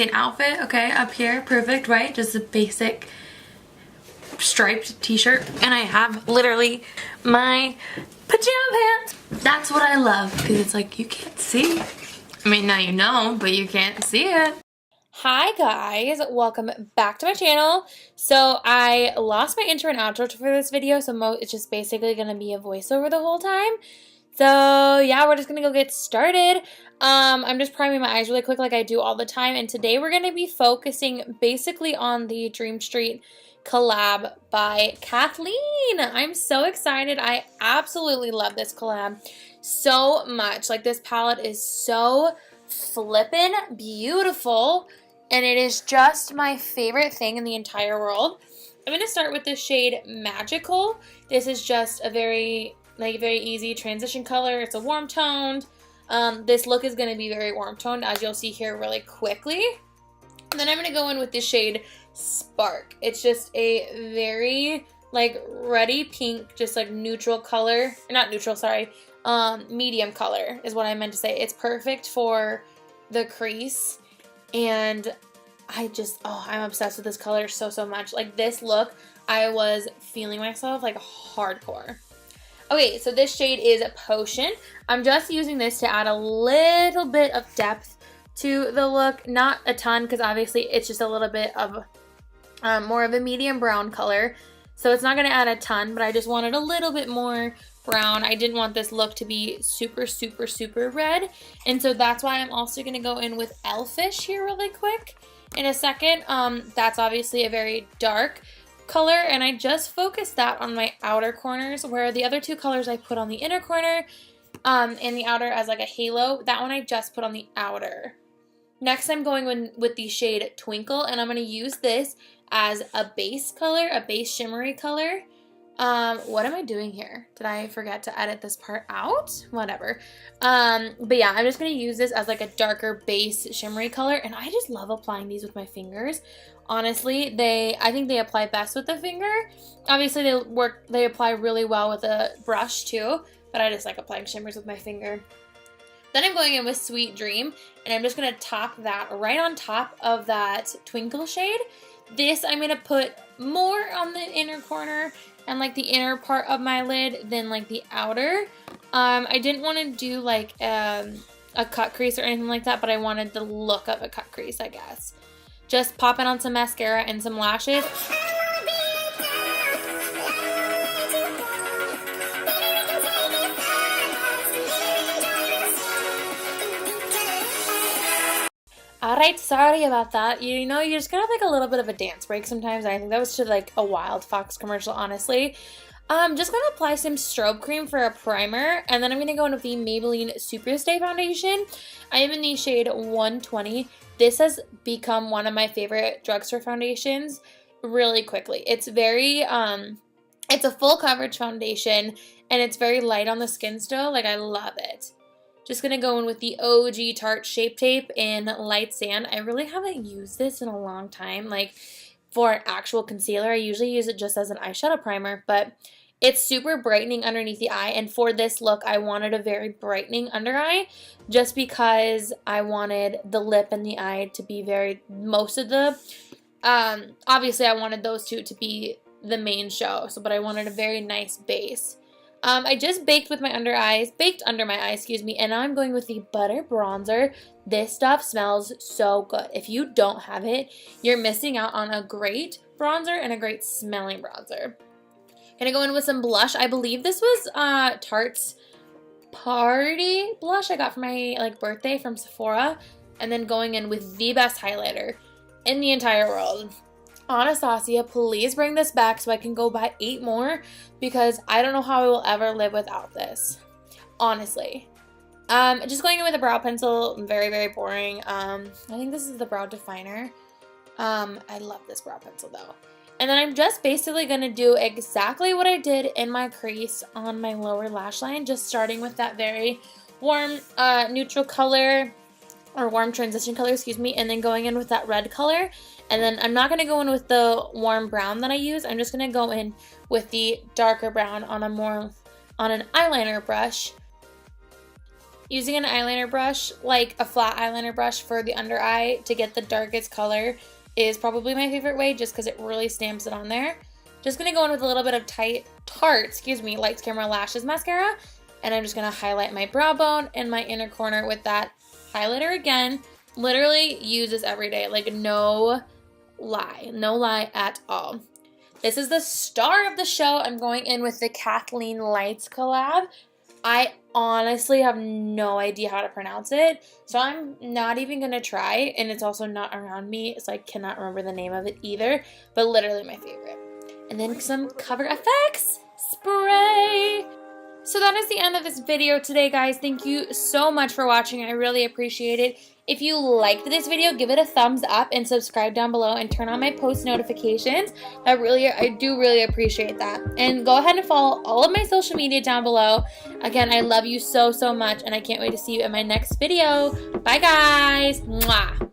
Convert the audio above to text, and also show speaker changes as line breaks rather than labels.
An outfit, okay, up here, perfect, right? Just a basic striped t-shirt, and I have literally my pajama pants. That's what I love, because it's like you can't see. I mean, now you know, but you can't see it. Hi guys, welcome back to my channel. So I lost my intro and outro for this video, so it's just basically gonna be a voiceover the whole time. So yeah, we're just gonna go get started. I'm just priming my eyes really quick like I do all the time, and today we're gonna be focusing basically on the Dream Street collab by Kathleen. I'm so excited. I absolutely love this collab so much. Like, this palette is so flippin' beautiful, and it is just my favorite thing in the entire world. I'm gonna start with the shade Magical. This is just a very easy transition color. It's a warm toned. This look is going to be very warm toned, as you'll see here really quickly. And then I'm going to go in with the shade Spark. It's just a very ruddy pink, just like neutral color. Not neutral, sorry. Medium color is what I meant to say. It's perfect for the crease. And I'm obsessed with this color so much. Like, this look, I was feeling myself like hardcore. Okay, so this shade is Potion. I'm just using this to add a little bit of depth to the look. Not a ton, because obviously it's just a little bit of more of a medium brown color. So it's not going to add a ton, but I just wanted a little bit more brown. I didn't want this look to be super red. And so that's why I'm also going to go in with Elfish here really quick in a second. That's obviously a very dark color, and I just focused that on my outer corners, where the other two colors I put on the inner corner and the outer as like a halo. That one I just put on the outer. Next, I'm going with the shade Twinkle, and I'm going to use this as a base color, a base shimmery color. What am I doing here? Did I forget to edit this part out? Whatever. But yeah, I'm just going to use this as like a darker base shimmery color, and I just love applying these with my fingers. Honestly, I think they apply best with the finger. Obviously, they apply really well with a brush too, but I just like applying shimmers with my finger. Then I'm going in with Sweet Dream, and I'm just going to top that right on top of that Twinkle shade. This I'm going to put more on the inner corner and like the inner part of my lid than like the outer. I didn't want to do like a cut crease or anything like that, but I wanted the look of a cut crease, I guess. Just popping on some mascara and some lashes. Alright, sorry about that. You know, you're just gonna have like a little bit of a dance break sometimes. I think that was to like a Wild Fox commercial, honestly. I'm just gonna apply some strobe cream for a primer, and then I'm gonna go in with the Maybelline Superstay foundation. I am in the shade 120. This has become one of my favorite drugstore foundations really quickly. It's very, it's a full coverage foundation, and it's very light on the skin still. Like, I love it. Just going to go in with the OG Tarte Shape Tape in Light Sand. I really haven't used this in a long time. Like, for an actual concealer, I usually use it just as an eyeshadow primer, but it's super brightening underneath the eye, and for this look, I wanted a very brightening under eye, just because I wanted the lip and the eye to be most of the, obviously I wanted those two to be the main show, but I wanted a very nice base. I just baked under my eye, excuse me, and now I'm going with the Butter Bronzer. This stuff smells so good. If you don't have it, you're missing out on a great bronzer and a great smelling bronzer. Gonna go in with some blush. I believe this was Tarte's Party blush I got for my birthday from Sephora. And then going in with the best highlighter in the entire world. Anastasia, please bring this back so I can go buy 8 more, because I don't know how I will ever live without this. Honestly. Just going in with a brow pencil, very boring. I think this is the brow definer. I love this brow pencil though. And then I'm just basically going to do exactly what I did in my crease on my lower lash line, just starting with that very warm neutral color, or warm transition color, excuse me, and then going in with that red color. And then I'm not going to go in with the warm brown that I use. I'm just going to go in with the darker brown on an eyeliner brush. Using an eyeliner brush, like a flat eyeliner brush for the under eye to get the darkest color is probably my favorite way, just because it really stamps it on there. Just going to go in with a little bit of Tarte, Lights Camera Lashes mascara. And I'm just going to highlight my brow bone and my inner corner with that highlighter again. Literally use this every day, like no lie at all. This is the star of the show. I'm going in with the KathleenLights collab. I honestly have no idea how to pronounce it, so I'm not even going to try, and it's also not around me, so I cannot remember the name of it either, but literally my favorite. And then some Cover FX spray. So that is the end of this video today, guys. Thank you so much for watching. I really appreciate it. If you liked this video, give it a thumbs up and subscribe down below and turn on my post notifications. I do really appreciate that. And go ahead and follow all of my social media down below. Again, I love you so, so much, and I can't wait to see you in my next video. Bye, guys. Mwah.